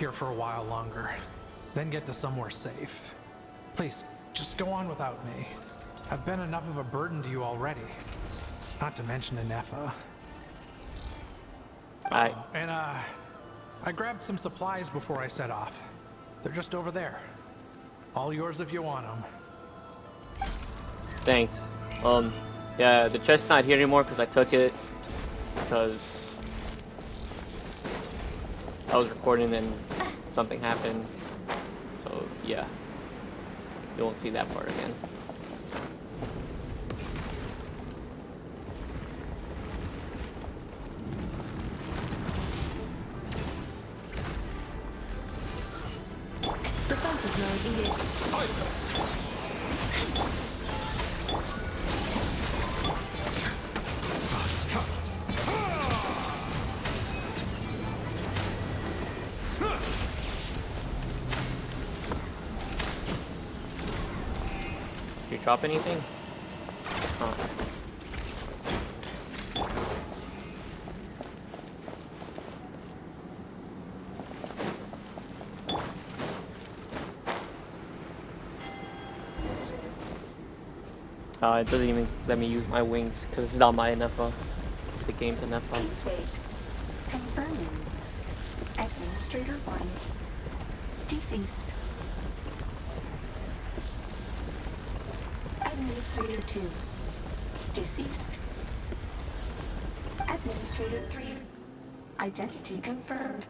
here for a while longer, then get to somewhere safe. Please, just go on without me. I've been enough of a burden to you already. Not to mention Ineffa. Alright. And I grabbed some supplies before I set off. They're just over there. All yours if you want them. Thanks. Yeah, the chest's not here anymore because I took it because I was recording and something happened. So yeah, you won't see that part again. Defensive mode engaged. Silence! Did you drop anything? Guess not. It doesn't even let me use my wings because it's not my Ineffa. The game's Ineffa. Please wait. Confirming. Administrator 1. Deceased. Administrator 2. Deceased. Administrator 3. Identity confirmed.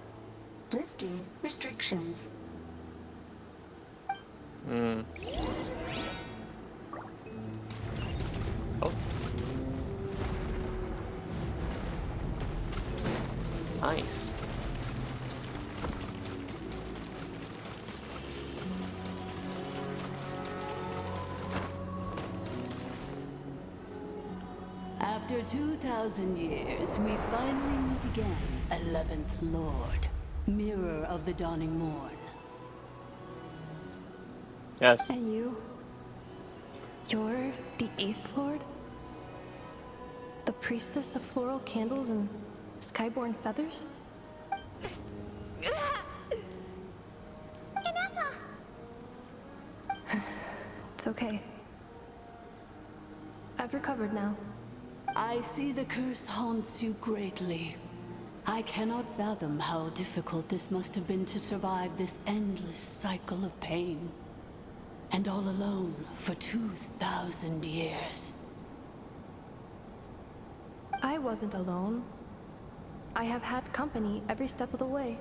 Lifting restrictions. Hmm. Oh. Nice. After 2,000 years, we finally meet again, 11th Lord, Mirror of the Dawning Morn. Yes. And you're the 8th Lord? The priestess of floral candles and skyborn feathers? Ineffa! It's okay. I've recovered now. I see the curse haunts you greatly. I cannot fathom how difficult this must have been to survive this endless cycle of pain. And all alone for 2,000 years. I wasn't alone. I have had company every step of the way.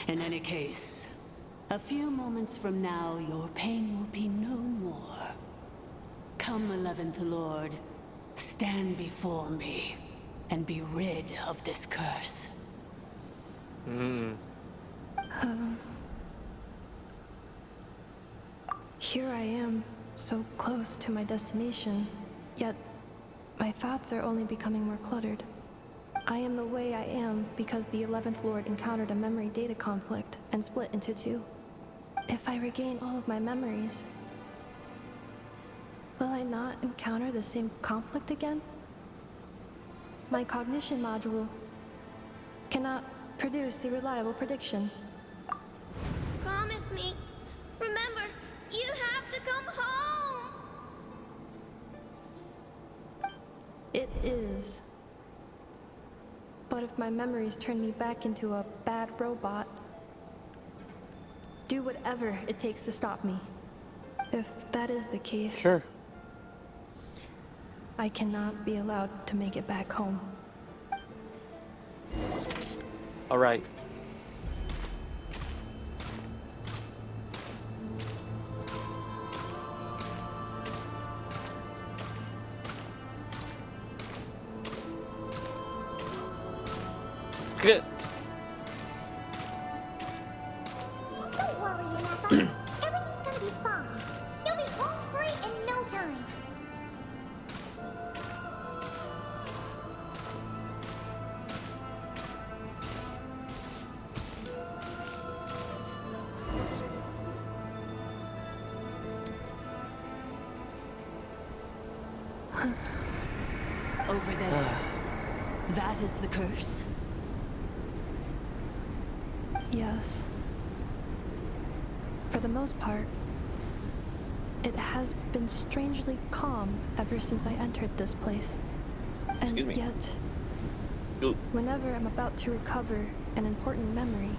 In any case, a few moments from now, your pain will be no more. Come, 11th Lord, stand before me, and be rid of this curse. Here I am, so close to my destination, yet my thoughts are only becoming more cluttered. I am the way I am because the 11th Lord encountered a memory data conflict and split into two. If I regain all of my memories, will I not encounter the same conflict again? My cognition module cannot produce a reliable prediction. Promise me. Remember, you have to come home. It is. But if my memories turn me back into a bad robot, do whatever it takes to stop me. If that is the case, Sure. I cannot be allowed to make it back home. All right. Good. Don't worry, Ineffa. Everything's gonna be fine. You'll be home free in no time. Over there. That is the curse. Yes. For the most part, it has been strangely calm ever since I entered this place. And Excuse me. yet, Ooh. whenever I'm about to recover an important memory,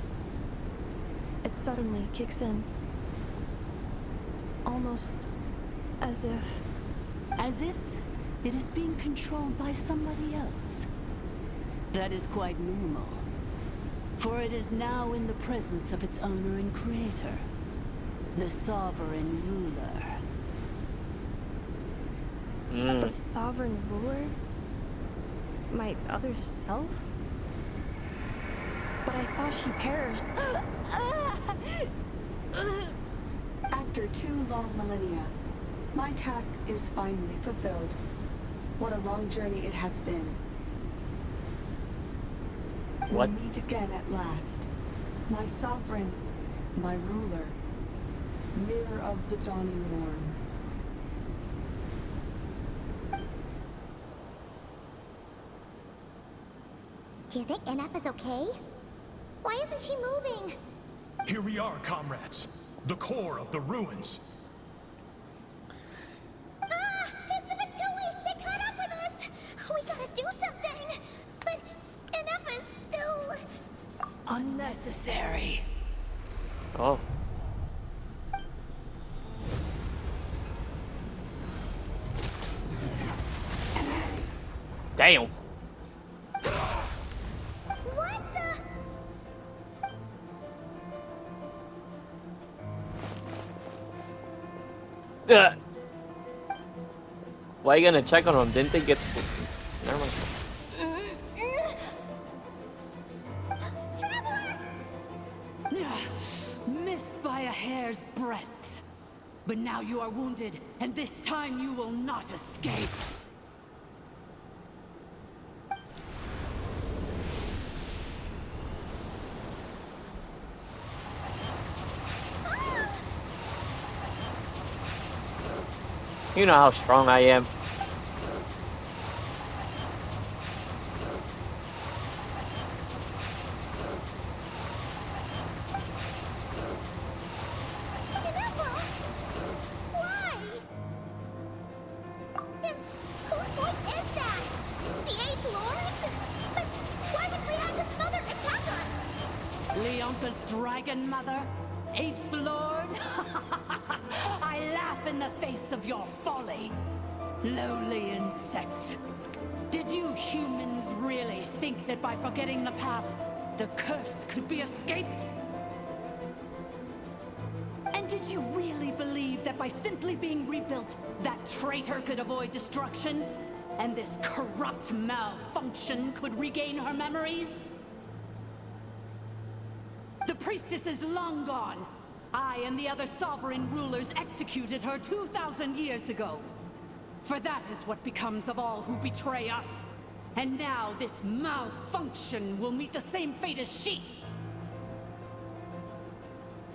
it suddenly kicks in. Almost as if... As if it is being controlled by somebody else. That is quite normal. For it is now in the presence of its owner and creator, the sovereign ruler. The sovereign ruler? My other self? But I thought she perished. After 2 long millennia, my task is finally fulfilled. What a long journey it has been. What? We meet again at last. My sovereign, my ruler, mirror of the dawning morn. Do you think Ineffa's okay? Why isn't she moving? Here we are, comrades. The core of the ruins. Ah! It's the Pt3! They caught up with us! We gotta do something! But Ineffa's still... Unnecessary. Oh. Damn. What the... Ugh. Why are you gonna check on him? Didn't they get... Never mind. Traveler! Missed by a hair's breadth. But now you are wounded, and this time you will not escape. You know how strong I am. Ineffa! Why? Then whose voice is that? The 8th Lord? But why would Leonka's mother attack us? Leonka's dragon mother? 8th Lord? I laugh in the face of your folly. Lowly insect. Did you humans really think that by forgetting the past, the curse could be escaped? And did you really believe that by simply being rebuilt, that traitor could avoid destruction? And this corrupt malfunction could regain her memories? The priestess is long gone. I and the other sovereign rulers executed her 2,000 years ago. For that is what becomes of all who betray us. And now this malfunction will meet the same fate as she.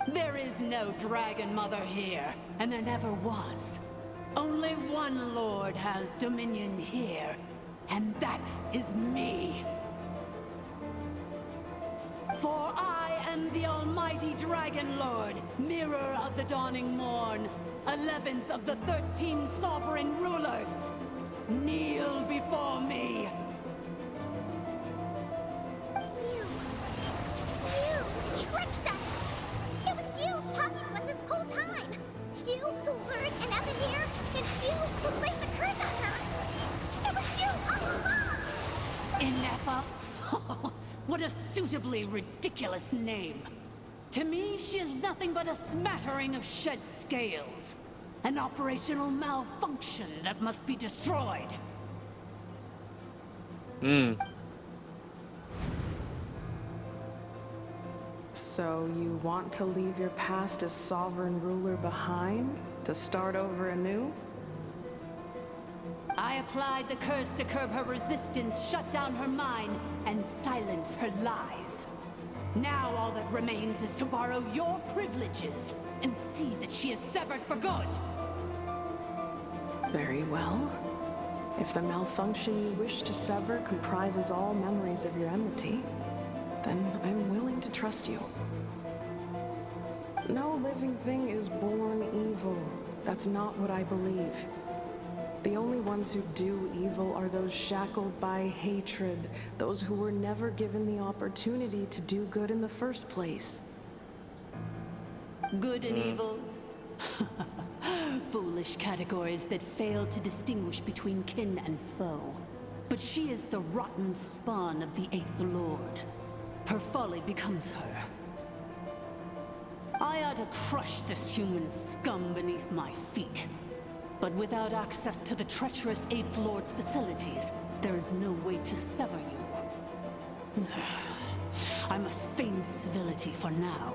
There is no Dragon Mother here, and there never was. Only one Lord has dominion here, and that is me. For I am the almighty Dragon Lord, mirror of the dawning morn, 11th of the 13 sovereign rulers. Kneel before me. You tricked us! It was you talking to us this whole time! You who lured Ineffa here, and you who placed a curse on her! It was you all along! Ineffa? What a suitably ridiculous name. To me, she is nothing but a smattering of shed scales. An operational malfunction that must be destroyed. So you want to leave your past as sovereign ruler behind? To start over anew? I applied the curse to curb her resistance, shut down her mind, and silence her lies. Now all that remains is to borrow your privileges and see that she is severed for good. Very well. If the malfunction you wish to sever comprises all memories of your enmity, then I'm willing to trust you. living thing is born evil. That's not what I believe. The only ones who do evil are those shackled by hatred, those who were never given the opportunity to do good in the first place. Good and evil? Foolish categories that fail to distinguish between kin and foe. But she is the rotten spawn of the Eighth Lord. Her folly becomes her. I ought to crush this human scum beneath my feet. But without access to the treacherous Eighth Lord's facilities, there is no way to sever you. I must feign civility for now.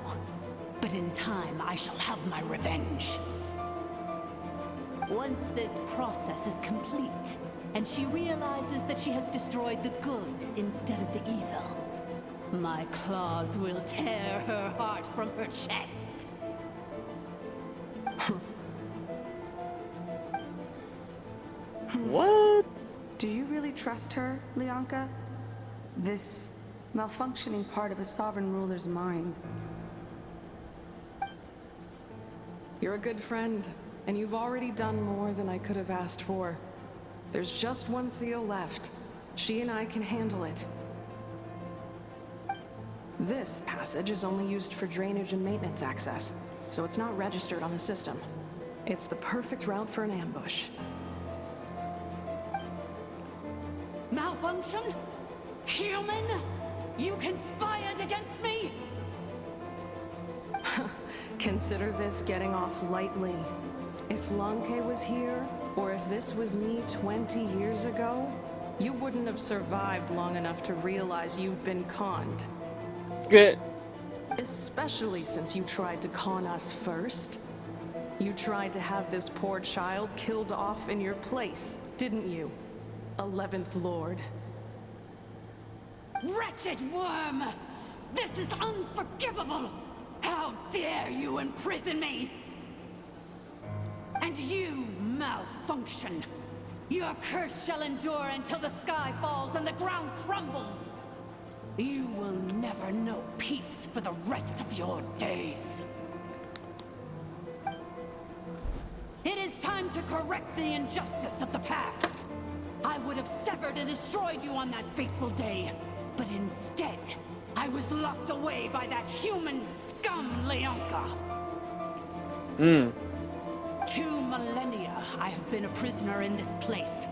But in time, I shall have my revenge. Once this process is complete, and she realizes that she has destroyed the good instead of the evil, my claws will tear her heart from her chest. What? Do you really trust her, Leonka? This malfunctioning part of a sovereign ruler's mind. You're a good friend, and you've already done more than I could have asked for. There's just one seal left. She and I can handle it. This passage is only used for drainage and maintenance access, so it's not registered on the system. It's the perfect route for an ambush. Malfunction? Human? You conspired against me? Consider this getting off lightly. If Lanke was here, or if this was me 20 years ago, you wouldn't have survived long enough to realize you've been conned. Good. Especially since you tried to con us first. You tried to have this poor child killed off in your place, didn't you? 11th Lord. Wretched worm! This is unforgivable! How dare you imprison me! And you, malfunction! Your curse shall endure until the sky falls and the ground crumbles! You will never know peace for the rest of your days. It is time to correct the injustice of the past. I would have severed and destroyed you on that fateful day, but instead, I was locked away by that human scum, Leonka. 2 millennia I have been a prisoner in this place.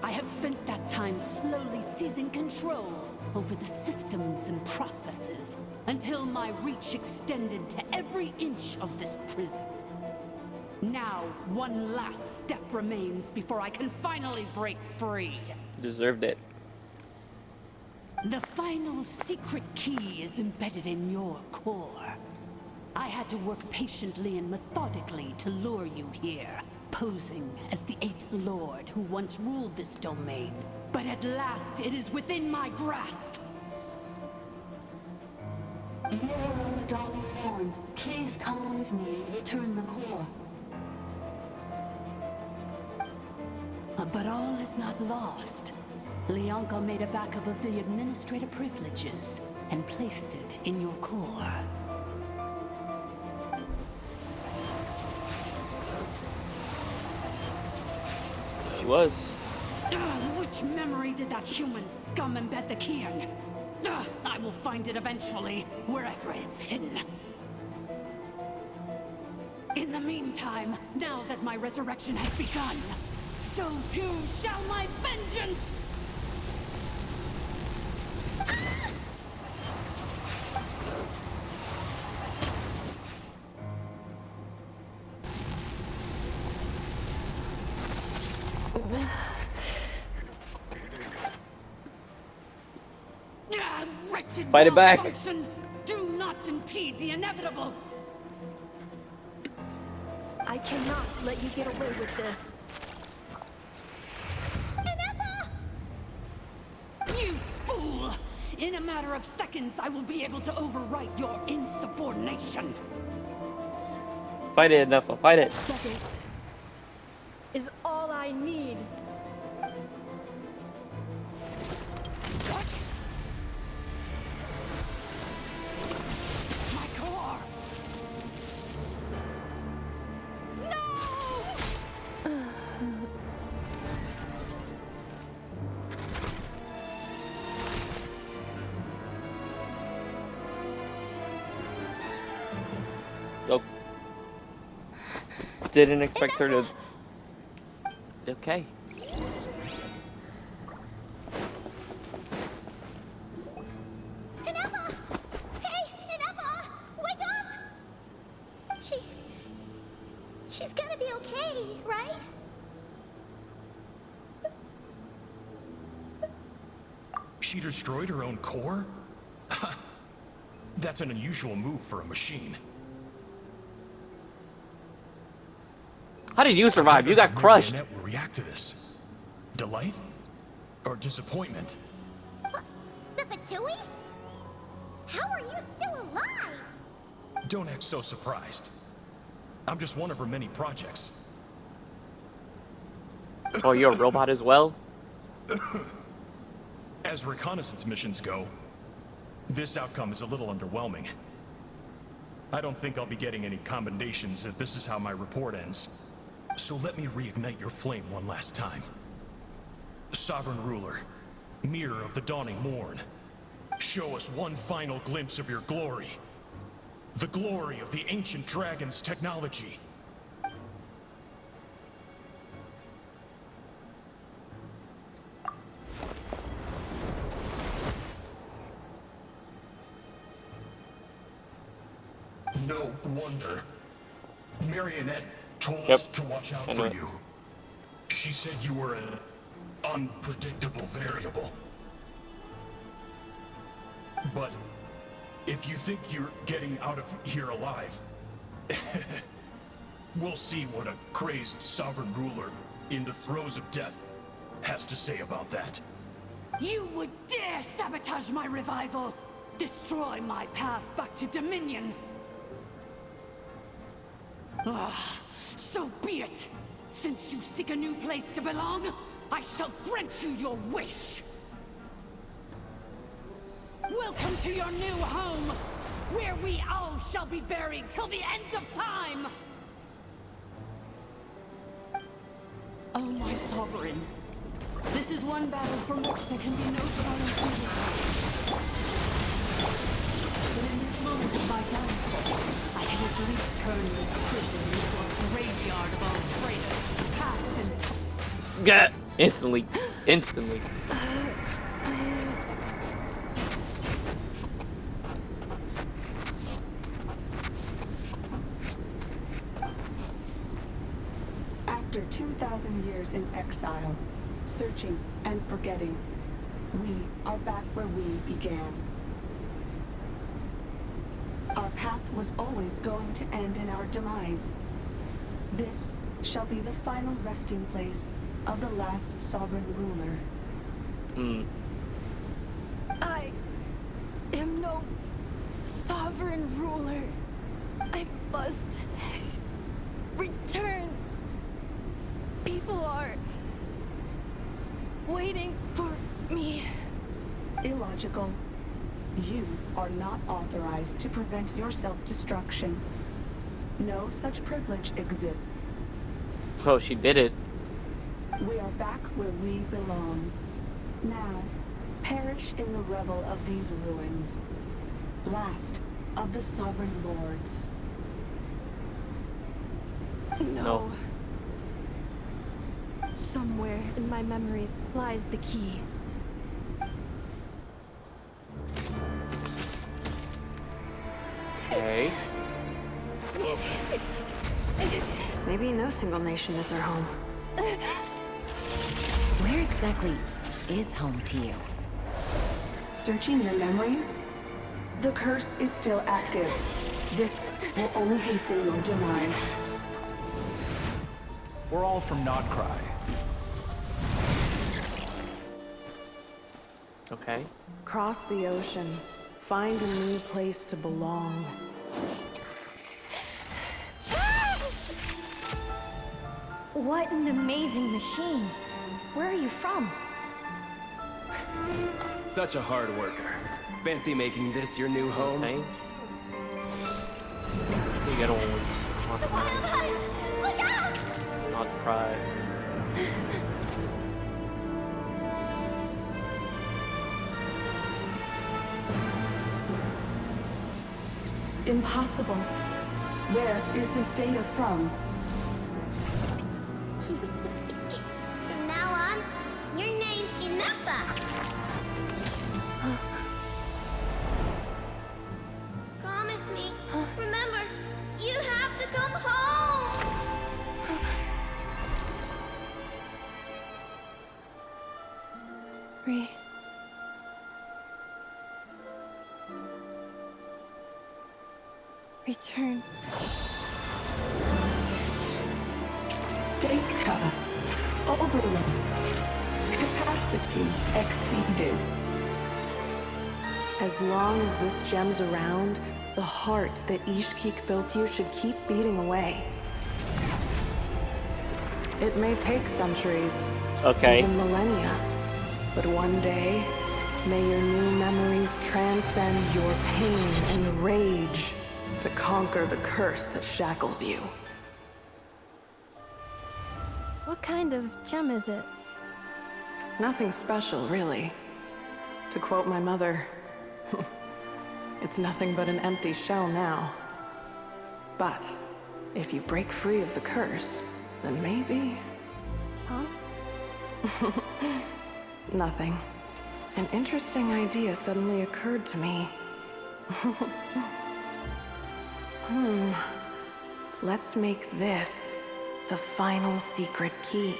I have spent that time slowly seizing control over the systems and processes until my reach extended to every inch of this prison. Now, one last step remains before I can finally break free. Deserved it. The final secret key is embedded in your core. I had to work patiently and methodically to lure you here, posing as the Eighth Lord who once ruled this domain. But at last, it is within my grasp. Mirror of the Darling Horn, please come with me and return the core. But all is not lost. Leonka made a backup of the administrative privileges and placed it in your core. She was. Which memory did that human scum embed the key in? I will find it eventually, wherever it's hidden. In the meantime, now that my resurrection has begun, so too shall my vengeance! Wretched Fight it back. malfunction! Do not impede the inevitable! I cannot let you get away with this. Ineffa! You fool! In a matter of seconds, I will be able to overwrite your insubordination. Fight it, Ineffa. Fight it. Seconds is all I need. What? My core! didn't expect her to. Okay. Ineffa! Hey, Ineffa! Wake up! She's gonna be okay, right? She destroyed her own core? That's an unusual move for a machine. How did you survive? You got crushed. Marionette will react to this. Delight? Or disappointment? What? The Fatui? How are you still alive? Don't act so surprised. I'm just one of her many projects. Oh, you're a robot as well? As reconnaissance missions go, this outcome is a little underwhelming. I don't think I'll be getting any commendations if this is how my report ends. So let me reignite your flame one last time. Sovereign Ruler, Mirror of the Dawning Morn, show us one final glimpse of your glory. The glory of the ancient dragon's technology. No wonder. Marionette told us to watch out for you. She said you were an unpredictable variable. But if you think you're getting out of here alive, we'll see what a crazed sovereign ruler in the throes of death has to say about that. You would dare sabotage my revival! Destroy my path back to Dominion! Ah, so be it! Since you seek a new place to belong, I shall grant you your wish! Welcome to your new home, where we all shall be buried till the end of time! Oh, my sovereign. This is one battle from which there can be no triumph. But in this moment of my downfall, I can at least turn this prison into a graveyard of all traitors, past and... Get instantly. Instantly. After 2,000 years in exile, searching and forgetting, we are back where we began. Our path was always going to end in our demise. This shall be the final resting place of the last sovereign ruler. I am no sovereign ruler. I must return. People are waiting for me. Illogical. You are not authorized to prevent your self-destruction. No such privilege exists. Oh, she did it. We are back where we belong. Now, perish in the rubble of these ruins. Last of the sovereign lords. No. Somewhere in my memories lies the key. Okay. Maybe no single nation is our home. Where exactly is home to you? Searching your memories? The curse is still active. This will only hasten your demise. We're all from Nodcry. Okay. Cross the ocean. Find a new place to belong. What an amazing machine. Where are you from? Such a hard worker. Fancy making this your new home? Okay. The other one was Look out! not to cry. Impossible. Where is this data from? Return. Data overload. Capacity exceeded. As long as this gem's around, the heart that Ishkik built you should keep beating away. It may take centuries, Okay. even millennia, but one day, may your new memories transcend your pain and rage to conquer the curse that shackles you. What kind of gem is it? Nothing special, really. To quote my mother, it's nothing but an empty shell now. But if you break free of the curse, then maybe... Huh? Nothing. An interesting idea suddenly occurred to me. Let's make this the final secret key.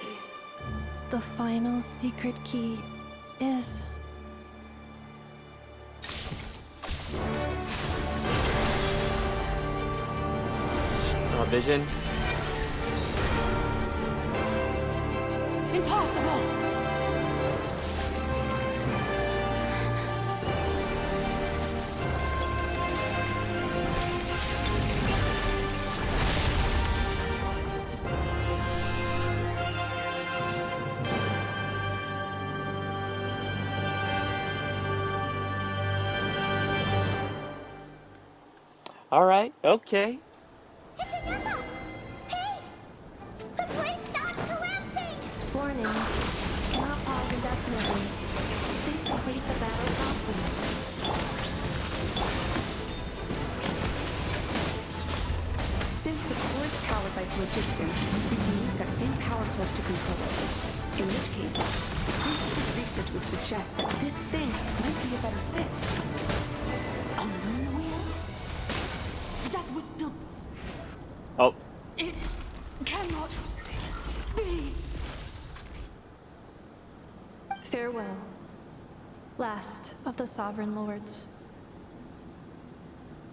The final secret key is... Vision. Impossible! All right. Okay. It's Ineffa! Hey! The place stopped collapsing! Warning. Cannot pause indefinitely. Please complete the battle promptly. Since the core is powered by phlogiston, we can use that same power source to control it. In which case, Princess's research would suggest that this thing might be a better fit. A moon wheel? That was built. Oh. It cannot be. Farewell. Last of the Sovereign Lords.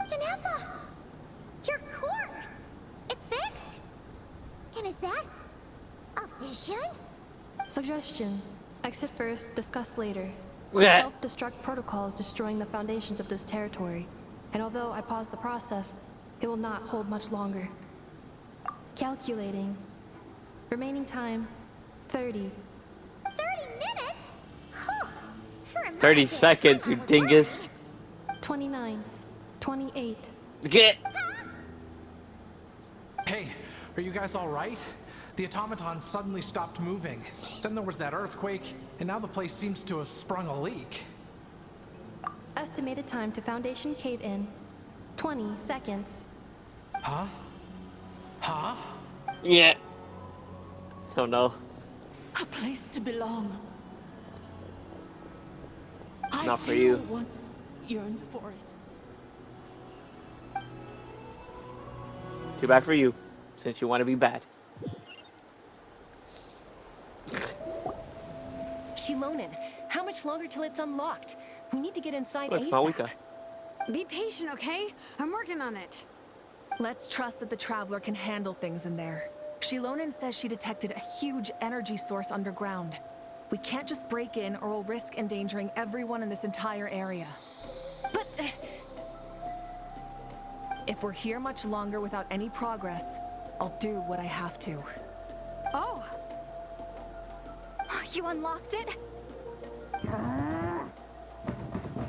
Ineffa! Your core! It's fixed! And is that a vision? Suggestion. Exit first, discuss later. Yeah. Self-destruct protocol is destroying the foundations of this territory. And although I paused the process, it will not hold much longer. Calculating. Remaining time, 30. 30 minutes? Huh. For a 30 moment, seconds, you that was dingus. 29. 28. Get. Hey, are you guys all right? The automaton suddenly stopped moving. Then there was that earthquake, and now the place seems to have sprung a leak. Estimated time to foundation cave in, 20 seconds. Huh? Huh? Yeah. Oh no. A place to belong. I Not for too you. once yearned for it. Too bad for you, since you want to be bad. Shilonen, how much longer till it's unlocked? We need to get inside Oh, it's ASAP. Malika. Be patient, okay? I'm working on it. Let's trust that the Traveler can handle things in there. Shilonen says she detected a huge energy source underground. We can't just break in or we'll risk endangering everyone in this entire area. But... If we're here much longer without any progress, I'll do what I have to. Oh, you unlocked it?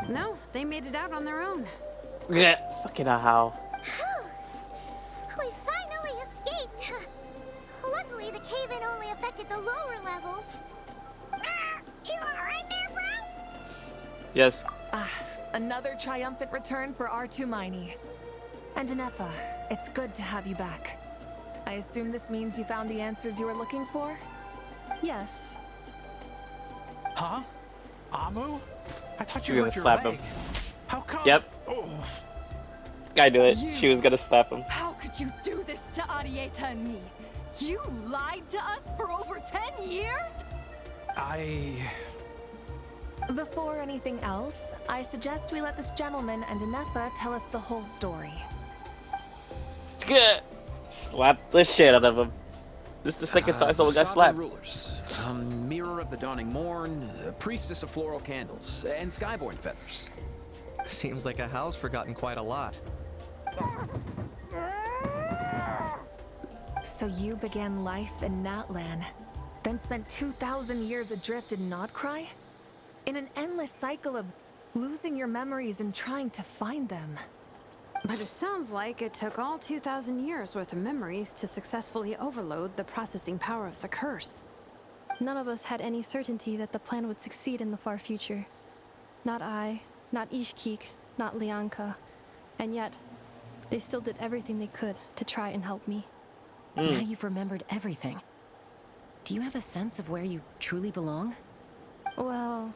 no, they made it out on their own. Yeah. Fucking how. We finally escaped! Luckily, the cave-in only affected the lower levels. You alright there, bro? Yes. Another triumphant return for R2 Miney. And Ineffa, it's good to have you back. I assume this means you found the answers you were looking for? Yes. Huh? Amu? I thought you You're hurt gonna your slap leg. him. How come? Yep. Oh, I knew it. She was gonna slap him. How could you do this to Arieta and me? You lied to us for over 10 years? Before anything else, I suggest we let this gentleman and Ineffa tell us the whole story. Slap the shit out of him. This is the second time someone got slapped. Rulers, mirror of the dawning morn, priestess of floral candles, and skyborn feathers. Seems like a howl's forgotten quite a lot. So you began life in Natlan, then spent 2,000 years adrift in Nodcry? In an endless cycle of losing your memories and trying to find them. But it sounds like it took all 2,000 years worth of memories to successfully overload the processing power of the curse. None of us had any certainty that the plan would succeed in the far future. Not I, not Ishkik, not Lianka. And yet, they still did everything they could to try and help me. Now you've remembered everything. Do you have a sense of where you truly belong? Well,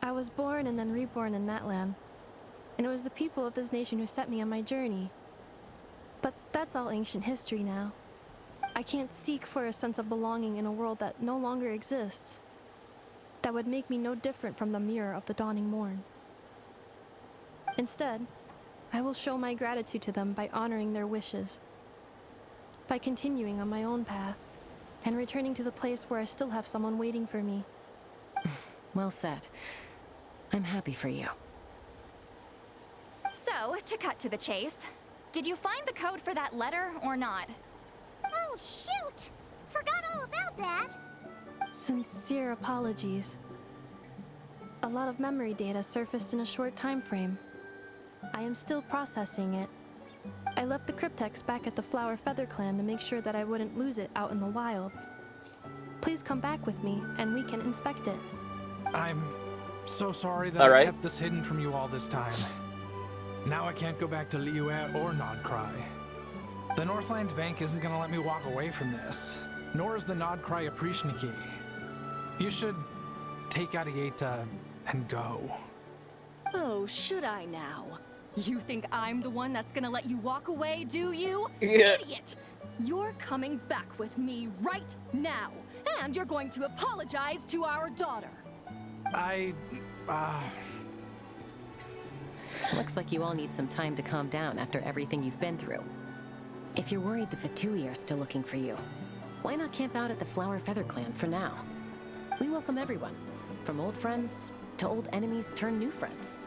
I was born and then reborn in Natlan. And it was the people of this nation who set me on my journey. But that's all ancient history now. I can't seek for a sense of belonging in a world that no longer exists. That would make me no different from the mirror of the dawning morn. Instead, I will show my gratitude to them by honoring their wishes. By continuing on my own path, and returning to the place where I still have someone waiting for me. Well said. I'm happy for you. So, to cut to the chase, did you find the code for that letter or not? Oh, shoot! Forgot all about that. Sincere apologies. A lot of memory data surfaced in a short time frame. I am still processing it. I left the cryptex back at the Flower Feather Clan to make sure that I wouldn't lose it out in the wild. Please come back with me, and we can inspect it. I'm so sorry that I kept this hidden from you all this time. Now I can't go back to Liyue or Nodcry. The Northland Bank isn't gonna let me walk away from this, nor is the Nodcry Aprishniki. You should take Arieta and go. Oh, should I now? You think I'm the one that's gonna let you walk away, do you? Yeah. Idiot! You're coming back with me right now, and you're going to apologize to our daughter. Looks like you all need some time to calm down after everything you've been through. If you're worried the Fatui are still looking for you, why not camp out at the Flower Feather Clan for now? We welcome everyone, from old friends to old enemies turned new friends.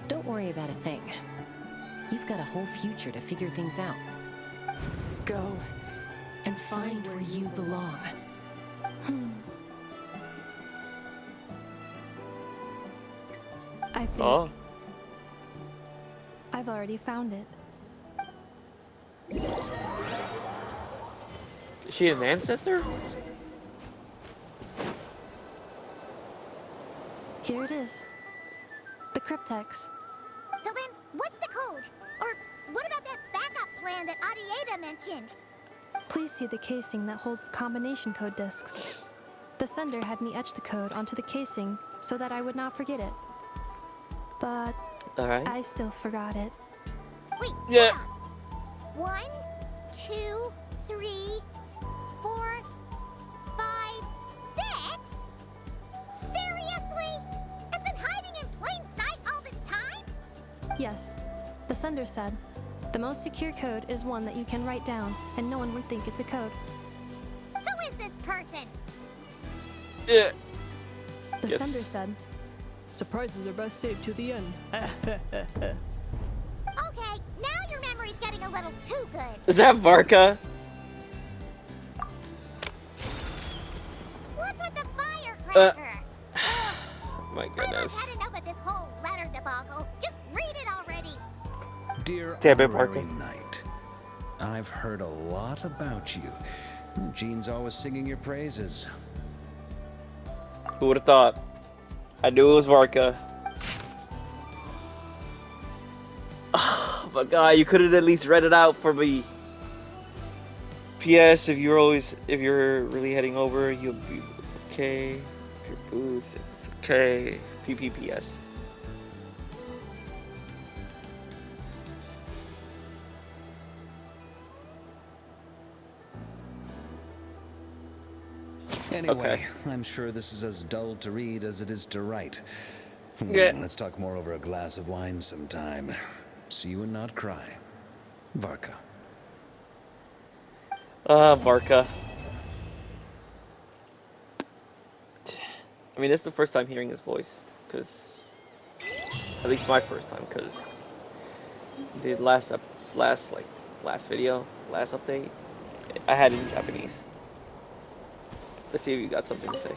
Don't worry about a thing. You've got a whole future to figure things out. Go and find where you belong. I think I've already found it. Is she an ancestor? Here it is. The cryptex. So then, what's the code? Or what about that backup plan that Arieta mentioned? Please see the casing that holds the combination code discs. The sender had me etch the code onto the casing so that I would not forget it. But I still forgot it. Wait, yeah. 1, 2, 3, 4, 5, 6? Seriously? It's been hiding in plain sight all this time? Yes. The sender said, the most secure code is one that you can write down, and no one would think it's a code. Who is this person? Yeah. The sender said, surprises are best saved to the end. Okay, now your memory's getting a little too good. Is that Varka? What's with the firecracker? My goodness. I've had enough of this whole letter debacle. Just read it already. Dear Honorary Knight, I've heard a lot about you. Jean's always singing your praises. Who would have thought? I knew it was Varka. Oh my god, you could have at least read it out for me. P.S. If you're really heading over, you'll be okay. If your boots, it's okay. PPPS. Anyway, I'm sure this is as dull to read as it is to write. Yeah. Let's talk more over a glass of wine sometime. See you and not cry. Varka. Varka. I mean, this is the first time hearing his voice, because at least my first time, because the last video, last update, I had it in Japanese. Let's see if you got something to say.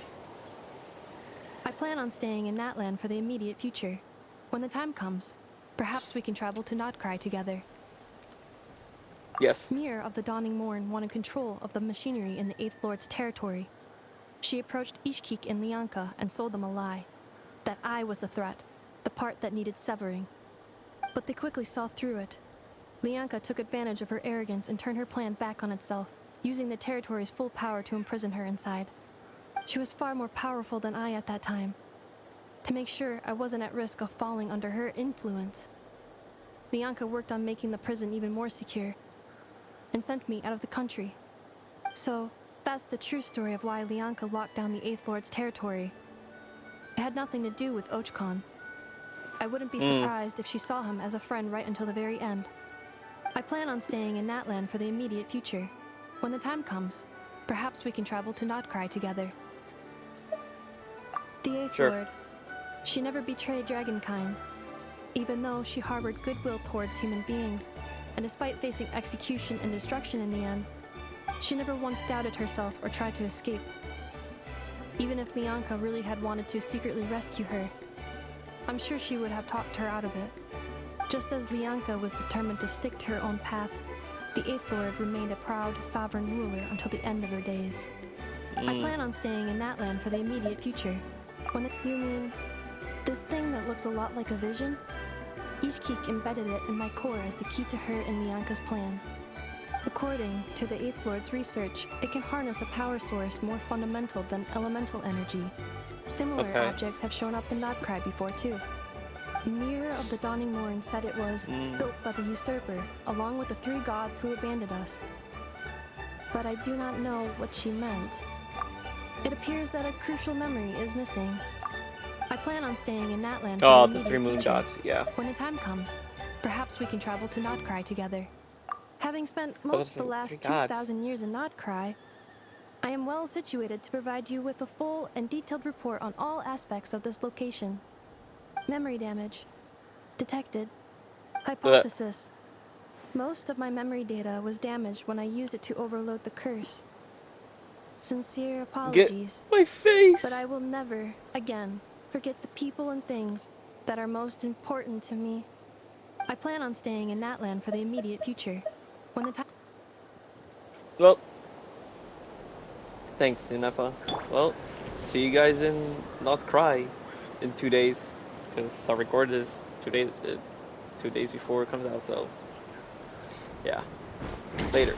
I plan on staying in Natlan for the immediate future. When the time comes, perhaps we can travel to Notcry together. Yes. Mir of the Dawning Morn wanted control of the machinery in the 8th Lord's territory. She approached Ishkik and Lianka and sold them a lie. That I was the threat, the part that needed severing. But they quickly saw through it. Lianka took advantage of her arrogance and turned her plan back on itself, using the territory's full power to imprison her inside. She was far more powerful than I at that time. To make sure I wasn't at risk of falling under her influence, Lianka worked on making the prison even more secure, and sent me out of the country. So, that's the true story of why Lianka locked down the 8th Lord's territory. It had nothing to do with Ochkon. I wouldn't be surprised if she saw him as a friend right until the very end. I plan on staying in Natlan for the immediate future. When the time comes, perhaps we can travel to Notcry together. The 8th Lord. She never betrayed Dragonkind, even though she harbored goodwill towards human beings, and despite facing execution and destruction in the end, she never once doubted herself or tried to escape. Even if Lianka really had wanted to secretly rescue her, I'm sure she would have talked her out of it. Just as Lianka was determined to stick to her own path, the 8th Lord remained a proud, sovereign ruler until the end of her days. I plan on staying in Natlan for the immediate future. You mean this thing that looks a lot like a vision? Ishkik embedded it in my core as the key to her and Lianka's plan. According to the 8th Lord's research, it can harness a power source more fundamental than elemental energy. Similar objects have shown up in Notcry before too. Mir of the Dawning Morn said it was built by the usurper, along with the 3 gods who abandoned us. But I do not know what she meant. It appears that a crucial memory is missing. I plan on staying in Natlan for the 3 moon future. gods, yeah. When the time comes, perhaps we can travel to Notcry together. Having spent most of the last 2,000 years in Notcry, I am well situated to provide you with a full and detailed report on all aspects of this location. Memory damage. Detected. Hypothesis. Most of my memory data was damaged when I used it to overload the curse. Sincere apologies. Get my face! But I will never, again, forget the people and things that are most important to me. I plan on staying in Natlan for the immediate future. When the time... Well, thanks, Ineffa. Well, see you guys in Notcry in 2 days, because I recorded this 2 days before it comes out, so yeah. Later.